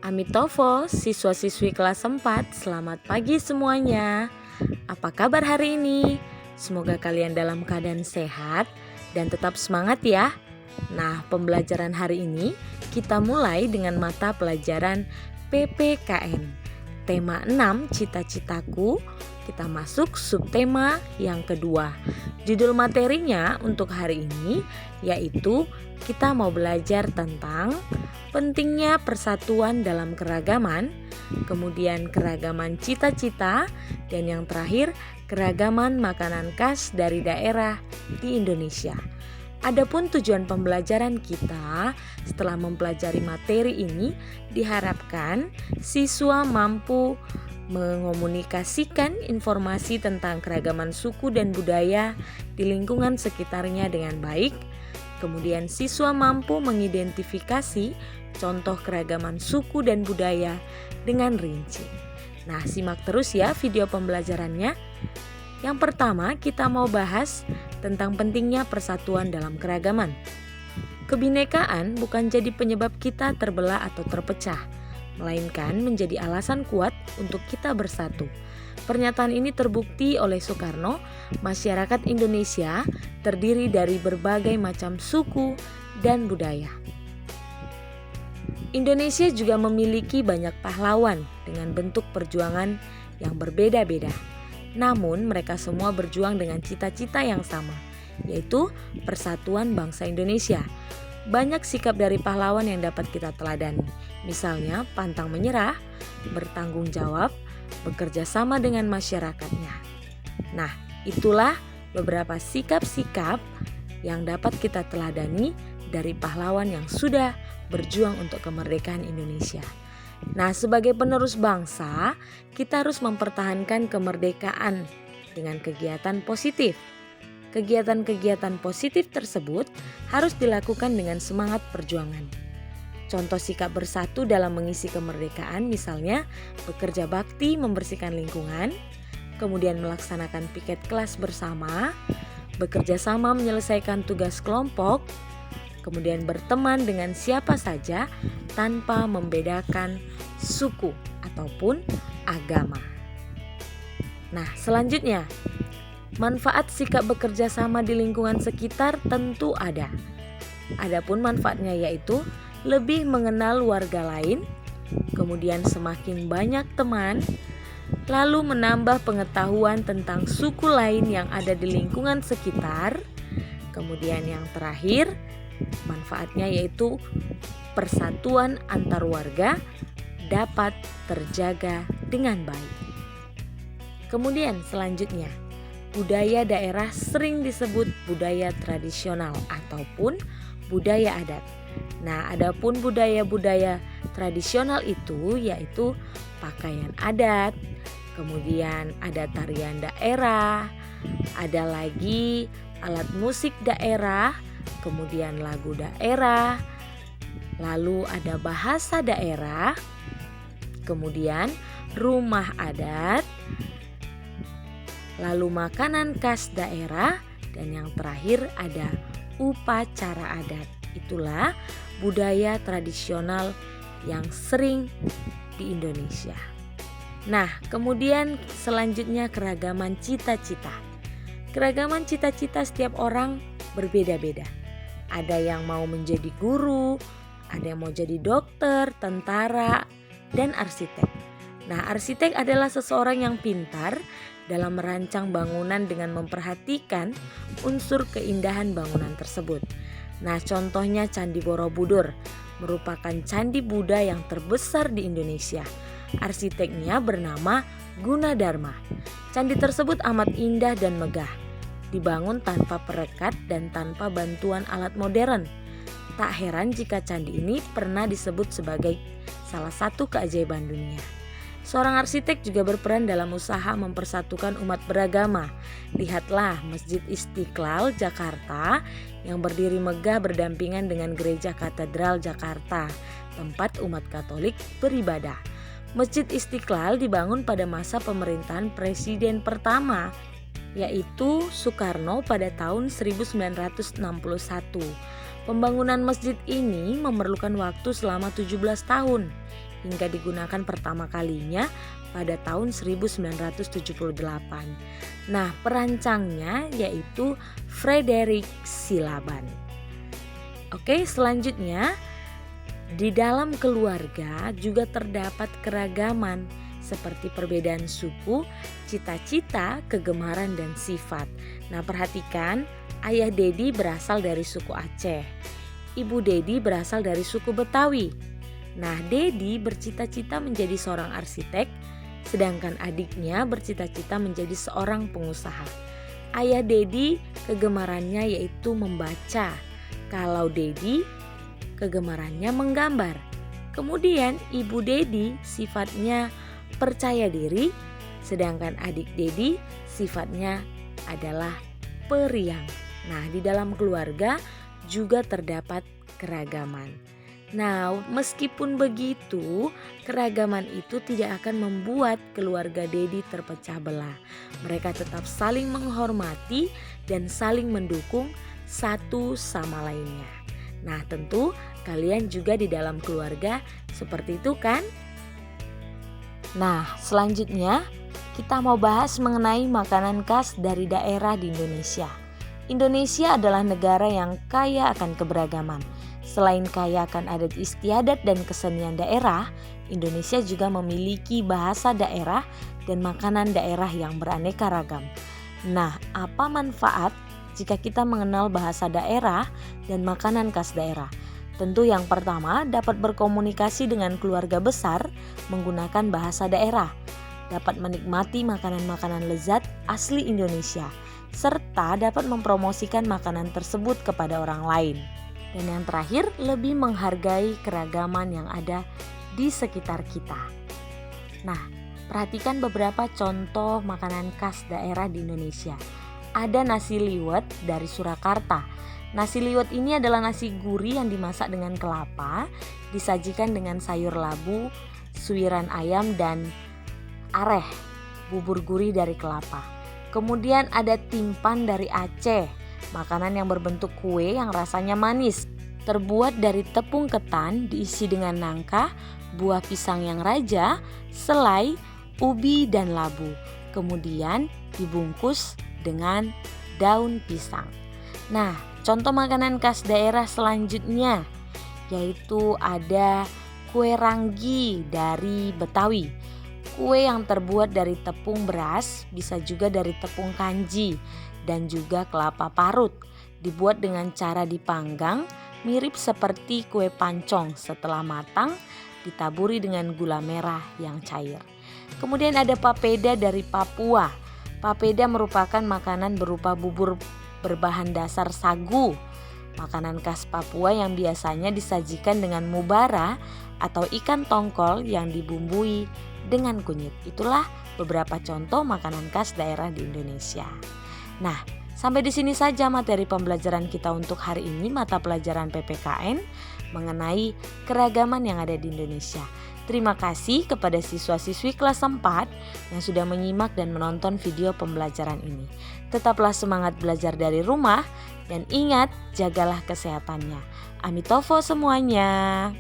Amitofo, siswa-siswi kelas 4, selamat pagi semuanya. Apa kabar hari ini? Semoga kalian dalam keadaan sehat dan tetap semangat ya. Nah, pembelajaran hari ini kita mulai dengan mata pelajaran PPKN. Tema 6, cita-citaku. Kita masuk subtema yang kedua. Judul materinya untuk hari ini yaitu kita mau belajar tentang pentingnya persatuan dalam keragaman, kemudian keragaman cita-cita, dan yang terakhir keragaman makanan khas dari daerah di Indonesia. Adapun tujuan pembelajaran kita setelah mempelajari materi ini diharapkan siswa mampu mengomunikasikan informasi tentang keragaman suku dan budaya di lingkungan sekitarnya dengan baik. Kemudian siswa mampu mengidentifikasi contoh keragaman suku dan budaya dengan rinci. Nah, simak terus ya video pembelajarannya. Yang pertama, kita mau bahas tentang pentingnya persatuan dalam keragaman. Kebinekaan bukan jadi penyebab kita terbelah atau terpecah, melainkan menjadi alasan kuat untuk kita bersatu. Pernyataan ini terbukti oleh Soekarno. Masyarakat Indonesia terdiri dari berbagai macam suku dan budaya. Indonesia juga memiliki banyak pahlawan dengan bentuk perjuangan yang berbeda-beda. Namun mereka semua berjuang dengan cita-cita yang sama, yaitu persatuan bangsa Indonesia. Banyak sikap dari pahlawan yang dapat kita teladani. Misalnya pantang menyerah, bertanggung jawab, bekerja sama dengan masyarakatnya. Nah, itulah beberapa sikap-sikap yang dapat kita teladani dari pahlawan yang sudah berjuang untuk kemerdekaan Indonesia. Nah, sebagai penerus bangsa, kita harus mempertahankan kemerdekaan dengan kegiatan positif. Kegiatan-kegiatan positif tersebut harus dilakukan dengan semangat perjuangan. Contoh sikap bersatu dalam mengisi kemerdekaan misalnya bekerja bakti membersihkan lingkungan, kemudian melaksanakan piket kelas bersama, bekerja sama menyelesaikan tugas kelompok, kemudian berteman dengan siapa saja tanpa membedakan suku ataupun agama. Nah, selanjutnya, manfaat sikap bekerja sama di lingkungan sekitar tentu ada. Adapun manfaatnya yaitu lebih mengenal warga lain, kemudian semakin banyak teman, lalu menambah pengetahuan tentang suku lain yang ada di lingkungan sekitar. Kemudian yang terakhir, manfaatnya yaitu persatuan antar warga dapat terjaga dengan baik. Kemudian selanjutnya, budaya daerah sering disebut budaya tradisional ataupun budaya adat. Nah, adapun budaya-budaya tradisional itu yaitu pakaian adat, kemudian ada tarian daerah, ada lagi alat musik daerah, kemudian lagu daerah, lalu ada bahasa daerah, kemudian rumah adat, lalu makanan khas daerah, dan yang terakhir ada upacara adat. Itulah budaya tradisional yang sering di Indonesia. Nah, kemudian selanjutnya keragaman cita-cita. Keragaman cita-cita setiap orang berbeda-beda. Ada yang mau menjadi guru, ada yang mau jadi dokter, tentara, dan arsitek. Nah, arsitek adalah seseorang yang pintar dalam merancang bangunan dengan memperhatikan unsur keindahan bangunan tersebut. Nah, contohnya Candi Borobudur merupakan candi Buddha yang terbesar di Indonesia. Arsiteknya bernama Gunadarma. Candi tersebut amat indah dan megah, dibangun tanpa perekat dan tanpa bantuan alat modern. Tak heran jika candi ini pernah disebut sebagai salah satu keajaiban dunia. Seorang arsitek juga berperan dalam usaha mempersatukan umat beragama. Lihatlah Masjid Istiqlal Jakarta yang berdiri megah berdampingan dengan Gereja Katedral Jakarta, tempat umat Katolik beribadah. Masjid Istiqlal dibangun pada masa pemerintahan Presiden pertama, yaitu Soekarno pada tahun 1961. Pembangunan masjid ini memerlukan waktu selama 17 tahun. hingga digunakan pertama kalinya pada tahun 1978. Nah, perancangnya yaitu Frederick Silaban. Oke, selanjutnya di dalam keluarga juga terdapat keragaman seperti perbedaan suku, cita-cita, kegemaran, dan sifat. Nah, perhatikan, ayah Dedi berasal dari suku Aceh. Ibu Dedi berasal dari suku Betawi. Nah, Dedi bercita-cita menjadi seorang arsitek, sedangkan adiknya bercita-cita menjadi seorang pengusaha. Ayah Dedi kegemarannya yaitu membaca, kalau Dedi kegemarannya menggambar. Kemudian ibu Dedi sifatnya percaya diri, sedangkan adik Dedi sifatnya adalah periang. Nah, di dalam keluarga juga terdapat keragaman. Nah, meskipun begitu, keragaman itu tidak akan membuat keluarga Dedi terpecah belah. Mereka tetap saling menghormati dan saling mendukung satu sama lainnya. Nah, tentu kalian juga di dalam keluarga seperti itu kan? Nah, selanjutnya kita mau bahas mengenai makanan khas dari daerah di Indonesia. Indonesia adalah negara yang kaya akan keberagaman. Selain kaya akan adat istiadat dan kesenian daerah, Indonesia juga memiliki bahasa daerah dan makanan daerah yang beraneka ragam. Nah, apa manfaat jika kita mengenal bahasa daerah dan makanan khas daerah? Tentu yang pertama, dapat berkomunikasi dengan keluarga besar menggunakan bahasa daerah, dapat menikmati makanan-makanan lezat asli Indonesia, serta dapat mempromosikan makanan tersebut kepada orang lain. Dan yang terakhir, lebih menghargai keragaman yang ada di sekitar kita. Nah, perhatikan beberapa contoh makanan khas daerah di Indonesia. Ada nasi liwet dari Surakarta. Nasi liwet ini adalah nasi gurih yang dimasak dengan kelapa, disajikan dengan sayur labu, suiran ayam, dan areh, bubur gurih dari kelapa. Kemudian ada timpan dari Aceh, makanan yang berbentuk kue yang rasanya manis, terbuat dari tepung ketan, diisi dengan nangka, buah pisang yang raja, selai, ubi, dan labu. Kemudian dibungkus dengan daun pisang. Nah, contoh makanan khas daerah selanjutnya yaitu ada kue ranggi dari Betawi. Kue yang terbuat dari tepung beras, bisa juga dari tepung kanji dan juga kelapa parut. Dibuat dengan cara dipanggang, mirip seperti kue pancong. Setelah matang, ditaburi dengan gula merah yang cair. Kemudian ada papeda dari Papua. Papeda merupakan makanan berupa bubur berbahan dasar sagu. Makanan khas Papua yang biasanya disajikan dengan mubara atau ikan tongkol yang dibumbui dengan kunyit. Itulah beberapa contoh makanan khas daerah di Indonesia. Nah, sampai di sini saja materi pembelajaran kita untuk hari ini, mata pelajaran PPKN mengenai keragaman yang ada di Indonesia. Terima kasih kepada siswa-siswi kelas 4 yang sudah menyimak dan menonton video pembelajaran ini. Tetaplah semangat belajar dari rumah dan ingat, jagalah kesehatannya. Amitofo semuanya.